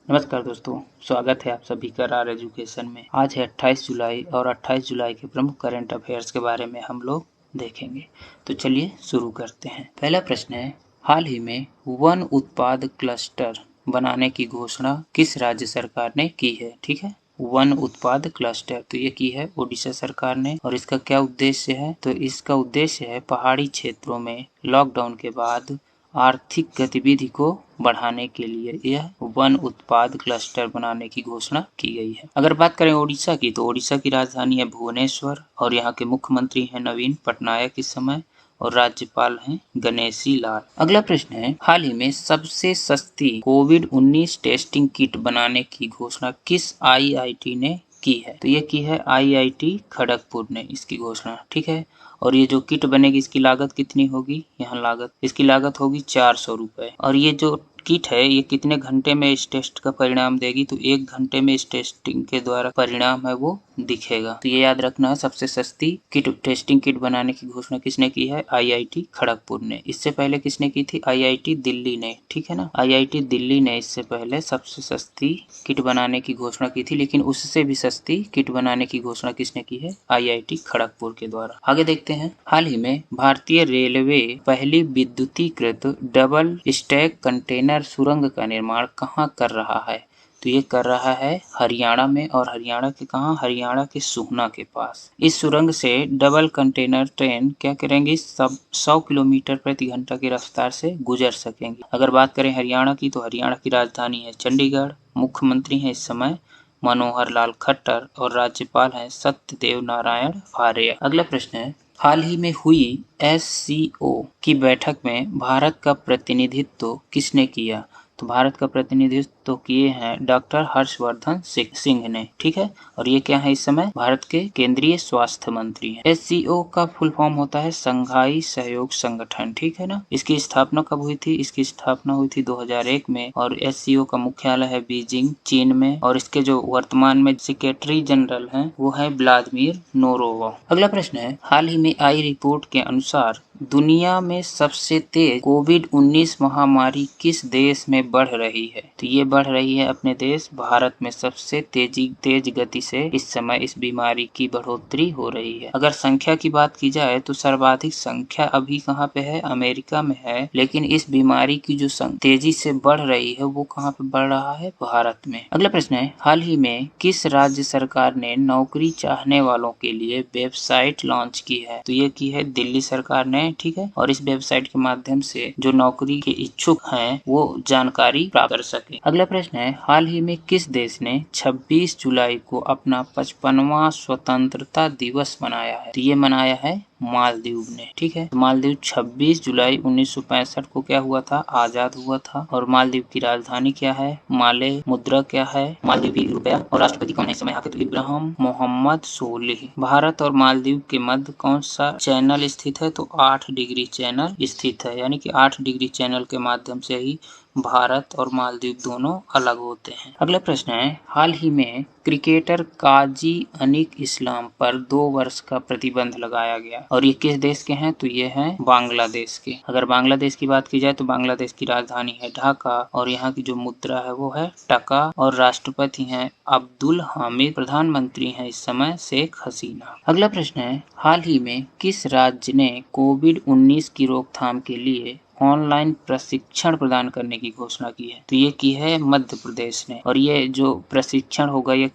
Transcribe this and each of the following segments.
नमस्कार दोस्तों, स्वागत है आप सभी का रार एजुकेशन में। आज है 28 जुलाई और 28 जुलाई के प्रमुख करंट अफेयर्स के बारे में हम लोग देखेंगे। तो चलिए शुरू करते हैं। पहला प्रश्न है, हाल ही में वन उत्पाद क्लस्टर बनाने की घोषणा किस राज्य सरकार ने की है? ठीक है, वन उत्पाद क्लस्टर तो ये की है ओडिशा सरकार ने। और इसका क्या उद्देश्य है? तो इसका उद्देश्य है पहाड़ी क्षेत्रों में लॉकडाउन के बाद आर्थिक गतिविधि को बढ़ाने के लिए यह वन उत्पाद क्लस्टर बनाने की घोषणा की गई है। अगर बात करें ओडिशा की, तो ओडिशा की राजधानी है भुवनेश्वर और यहाँ के मुख्यमंत्री हैं नवीन पटनायक इस समय और राज्यपाल हैं गणेशी लाल। अगला प्रश्न है, हाल ही में सबसे सस्ती कोविड-19 टेस्टिंग किट बनाने की घोषणा किस आईआईटी ने की है? तो ये की है आईआईटी खड़गपुर ने इसकी घोषणा। ठीक है, और ये जो किट बनेगी इसकी लागत कितनी होगी? यहाँ इसकी लागत होगी 400 रुपए। और ये जो किट है ये कितने घंटे में इस टेस्ट का परिणाम देगी? तो 1 घंटे में इस टेस्टिंग के द्वारा परिणाम है वो दिखेगा। तो ये याद रखना है, सबसे सस्ती टेस्टिंग किट बनाने की घोषणा किसने की है? आईआईटी खड़गपुर ने। इससे पहले किसने की थी? आईआईटी दिल्ली ने। ठीक है ना, आईआईटी दिल्ली ने इससे पहले सबसे सस्ती किट बनाने की घोषणा की थी, लेकिन उससे भी सस्ती किट बनाने की घोषणा किसने की है? आईआईटी खड़गपुर के द्वारा। आगे देखते हैं, हाल ही में भारतीय रेलवे पहली विद्युतीकृत डबल स्टैक कंटेनर सुरंग का निर्माण कहाँ कर रहा है? तो ये कर रहा है हरियाणा में। और हरियाणा के कहाँ? हरियाणा के सुहना के पास। इस सुरंग से डबल कंटेनर ट्रेन क्या करेंगी? सब 100 किलोमीटर प्रति घंटा की रफ्तार से गुजर सकेंगी। अगर बात करें हरियाणा की, तो हरियाणा की राजधानी है चंडीगढ़। मुख्यमंत्री हैं इस समय मनोहर लाल खट्टर और राज्यपाल हैं सत्यदेव नारायण आर्य। अगला प्रश्न है, हाल ही में हुई एससीओ की बैठक में भारत का प्रतिनिधित्व किसने किया? तो भारत का प्रतिनिधित्व किए हैं डॉक्टर हर्षवर्धन सिंह ने। ठीक है, और ये क्या है? इस समय भारत के केंद्रीय स्वास्थ्य मंत्री हैं। एससीओ का फुल फॉर्म होता है संघाई सहयोग संगठन। ठीक है ना, इसकी स्थापना कब हुई थी? इसकी स्थापना हुई थी 2001 में और एससीओ का मुख्यालय है बीजिंग चीन में। और इसके जो वर्तमान में सेक्रेटरी जनरल हैं वो है व्लादिमीर नोरोवा। अगला प्रश्न है, हाल ही में आई रिपोर्ट के अनुसार दुनिया में सबसे तेज कोविड-19 महामारी किस देश में बढ़ रही है? तो ये बढ़ रही है अपने देश भारत में। सबसे तेज गति से इस समय इस बीमारी की बढ़ोतरी हो रही है। अगर संख्या की बात की जाए तो सर्वाधिक संख्या अभी कहाँ पे है? अमेरिका में है, लेकिन इस बीमारी की जो तेजी से बढ़ रही है वो कहाँ पे बढ़ रहा है? भारत में। अगला प्रश्न है, हाल ही में किस राज्य सरकार ने नौकरी चाहने वालों के लिए वेबसाइट लॉन्च की है? तो ये की है दिल्ली सरकार ने। ठीक है, और इस वेबसाइट के माध्यम से जो नौकरी के इच्छुक हैं वो जानकारी प्राप्त कर सके। अगला प्रश्न है, हाल ही में किस देश ने 26 जुलाई को अपना 55वां स्वतंत्रता दिवस मनाया है? तो ये मनाया है मालदीव ने। ठीक है, तो मालदीव 26 जुलाई 1965 को क्या हुआ था? आजाद हुआ था। और मालदीव की राजधानी क्या है? माले। मुद्रा क्या है? मालदीवी रुपया। और राष्ट्रपति कौन है इस समय यहाँ के? तो इब्राहिम मोहम्मद सोलिह। भारत और मालदीव के मध्य कौन सा चैनल स्थित है? तो 8 डिग्री चैनल स्थित है, यानी कि 8 डिग्री चैनल के माध्यम से ही भारत और मालदीव दोनों अलग होते हैं। अगला प्रश्न है, हाल ही में क्रिकेटर काजी अनीक इस्लाम पर 2 वर्ष का प्रतिबंध लगाया गया और ये किस देश के हैं? तो ये हैं बांग्लादेश के। अगर बांग्लादेश की बात की जाए तो बांग्लादेश की राजधानी है ढाका और यहाँ की जो मुद्रा है वो है टका और राष्ट्रपति हैं अब्दुल हामिद। प्रधानमंत्री हैं इस समय शेख हसीना। अगला प्रश्न है, हाल ही में किस राज्य ने कोविड-19 की रोकथाम के लिए ऑनलाइन प्रशिक्षण प्रदान करने की घोषणा की है? तो ये की है मध्य प्रदेश ने। और ये जो प्रशिक्षण होगा ये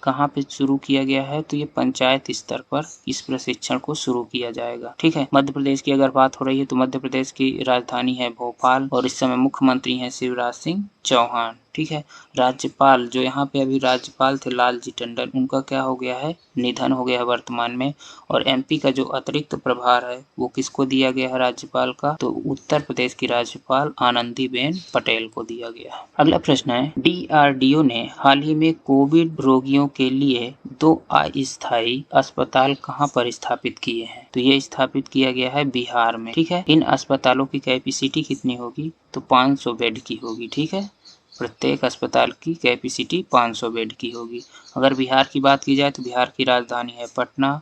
कहाँ पे शुरू किया गया है? तो ये पंचायत स्तर पर इस प्रशिक्षण को शुरू किया जाएगा। ठीक है, मध्य प्रदेश की अगर बात हो रही है तो मध्य प्रदेश की राजधानी है भोपाल और इस समय मुख्यमंत्री हैं शिवराज सिंह चौहान। ठीक है, राज्यपाल जो यहाँ पे अभी राज्यपाल थे लालजी टंडन, उनका क्या हो गया है? निधन हो गया है वर्तमान में। और एमपी का जो अतिरिक्त प्रभार है वो किसको दिया गया है राज्यपाल का? तो उत्तर प्रदेश की राज्यपाल आनंदीबेन पटेल को दिया गया है। अगला प्रश्न है, डीआरडीओ ने हाल ही में कोविड रोगियों के लिए 2 अस्थायी अस्पताल कहाँ पर स्थापित किए हैं? तो ये स्थापित किया गया है बिहार में। ठीक है, इन अस्पतालों की कैपेसिटी कितनी होगी? तो 500 बेड की होगी। ठीक है, प्रत्येक अस्पताल की कैपेसिटी 500 बेड की होगी। अगर बिहार की बात की जाए तो बिहार की राजधानी है पटना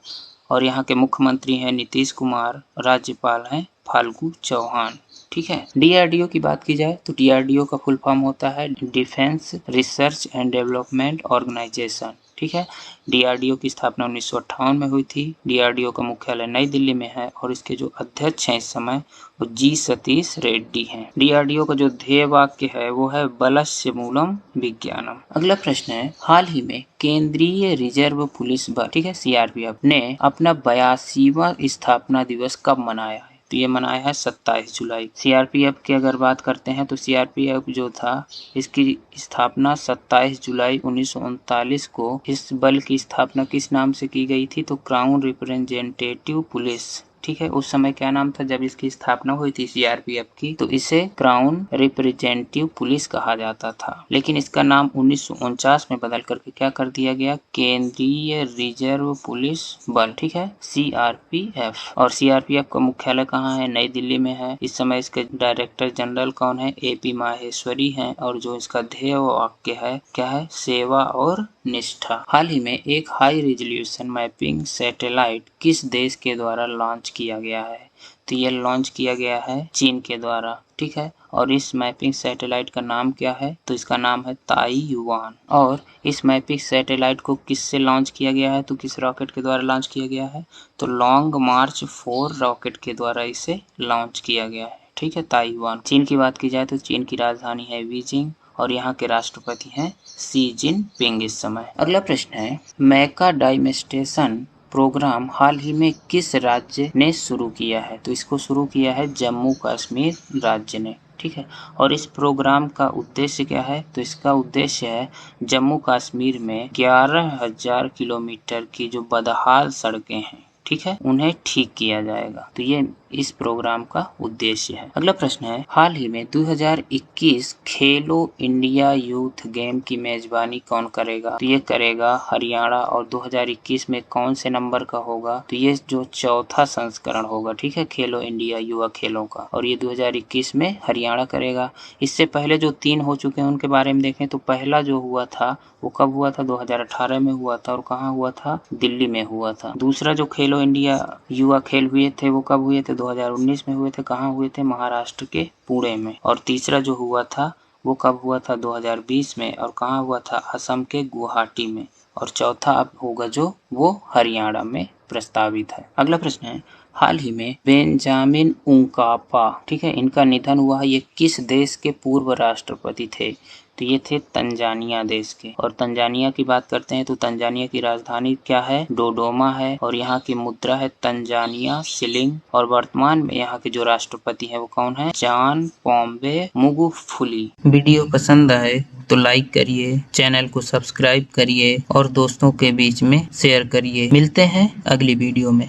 और यहाँ के मुख्यमंत्री हैं नीतीश कुमार, राज्यपाल हैं फाल्गु चौहान। ठीक है। DRDO की बात की जाए तो DRDO का फुल फॉर्म होता है defence research and development organisation. ठीक है। DRDO की स्थापना 1958 में हुई थी। DRDO का मुख्यालय नई दिल्ली में है और इसके जो अध्यक्ष हैं इस समय वो जी सतीश रेड्डी हैं। DRDO का जो ध्येय वाक्य है वो है बलस्य मूलम विज्ञानम। अगला प्रश्न है, हाल ही में केंद्रीय रिजर्व पुलिस बल, ठीक है, CRPF ने अपना 82वां स्थापना दिवस कब मनाया है? तो ये मनाया है 27 जुलाई। CRPF की अगर बात करते हैं तो CRPF जो था इसकी स्थापना 27 जुलाई 1939 को इस बल की स्थापना किस नाम से की गई थी? तो क्राउन रिप्रेजेंटेटिव पुलिस। ठीक है। उस समय क्या नाम था जब इसकी स्थापना हुई थी CRPF की? तो इसे क्राउन रिप्रेजेंटेटिव पुलिस कहा जाता था, लेकिन इसका नाम 1949 में बदल करके क्या कर दिया गया? केंद्रीय रिजर्व पुलिस बल। ठीक है, CRPF। और CRPF का मुख्यालय कहाँ है? नई दिल्ली में है। इस समय इसके डायरेक्टर जनरल कौन है? AP माहेश्वरी हैं। और जो इसका ध्येय वाक्य है क्या है? सेवा और निष्ठा। हाल ही में एक हाई रेजोल्यूशन मैपिंग सैटेलाइट किस देश के द्वारा लॉन्च किया गया है? तो ये लॉन्च किया गया है चीन के द्वारा। ठीक है। और इस मैपिंग सैटेलाइट का नाम क्या है? तो इसका नाम है ताइवान। और इस मैपिंग सैटेलाइट को किससे लॉन्च किया गया है? तो किस रॉकेट के द्वारा लॉन्च किया गया है? तो लॉन्ग मार्च 4 रॉकेट के द्वारा इसे लॉन्च किया गया है। ठीक है, ताइवान। चीन की बात की जाए तो चीन की राजधानी है बीजिंग और यहाँ के राष्ट्रपति हैं शी जिनपिंग इस समय। अगला प्रश्न है, मैका डाइमेस्टेशन प्रोग्राम हाल ही में किस राज्य ने शुरू किया है? तो इसको शुरू किया है जम्मू कश्मीर राज्य ने। ठीक है। और इस प्रोग्राम का उद्देश्य क्या है? तो इसका उद्देश्य है जम्मू कश्मीर में 11,000 किलोमीटर की जो बदहाल सड़कें हैं, ठीक है, उन्हें ठीक किया जाएगा। तो ये इस प्रोग्राम का उद्देश्य है। अगला प्रश्न है, हाल ही में 2021 खेलो इंडिया यूथ गेम की मेजबानी कौन करेगा? तो ये करेगा हरियाणा। और 2021 में कौन से नंबर का होगा? तो ये जो चौथा संस्करण होगा, ठीक है, खेलो इंडिया युवा खेलों का। और ये 2021 में हरियाणा करेगा। इससे पहले जो 3 हो चुके हैं उनके बारे में देखें तो पहला जो हुआ था वो कब हुआ था? 2018 में हुआ था। और कहाँ हुआ था? दिल्ली में हुआ था। दूसरा जो खेलो इंडिया युवा खेल हुए थे वो कब हुए थे? 2019 में हुए थे। कहाँ हुए थे? महाराष्ट्र के पुणे में। और तीसरा जो हुआ था वो कब हुआ था? 2020 में। और कहाँ हुआ था? असम के गुवाहाटी में। और चौथा अब होगा जो वो हरियाणा में प्रस्तावित है। अगला प्रश्न है, हाल ही में बेंजामिन उंकापा, ठीक है, इनका निधन हुआ है। ये किस देश के पूर्व राष्ट्रपति थे? तो ये थे तंजानिया देश के। और तंजानिया की बात करते हैं तो तंजानिया की राजधानी क्या है? डोडोमा है। और यहाँ की मुद्रा है तंजानिया शिलिंग। और वर्तमान में यहाँ के जो राष्ट्रपति हैं वो कौन है? जॉन पॉम्बे मुगुफुली। वीडियो पसंद आए तो लाइक करिए, चैनल को सब्सक्राइब करिए और दोस्तों के बीच में शेयर करिए। मिलते हैं अगली वीडियो में।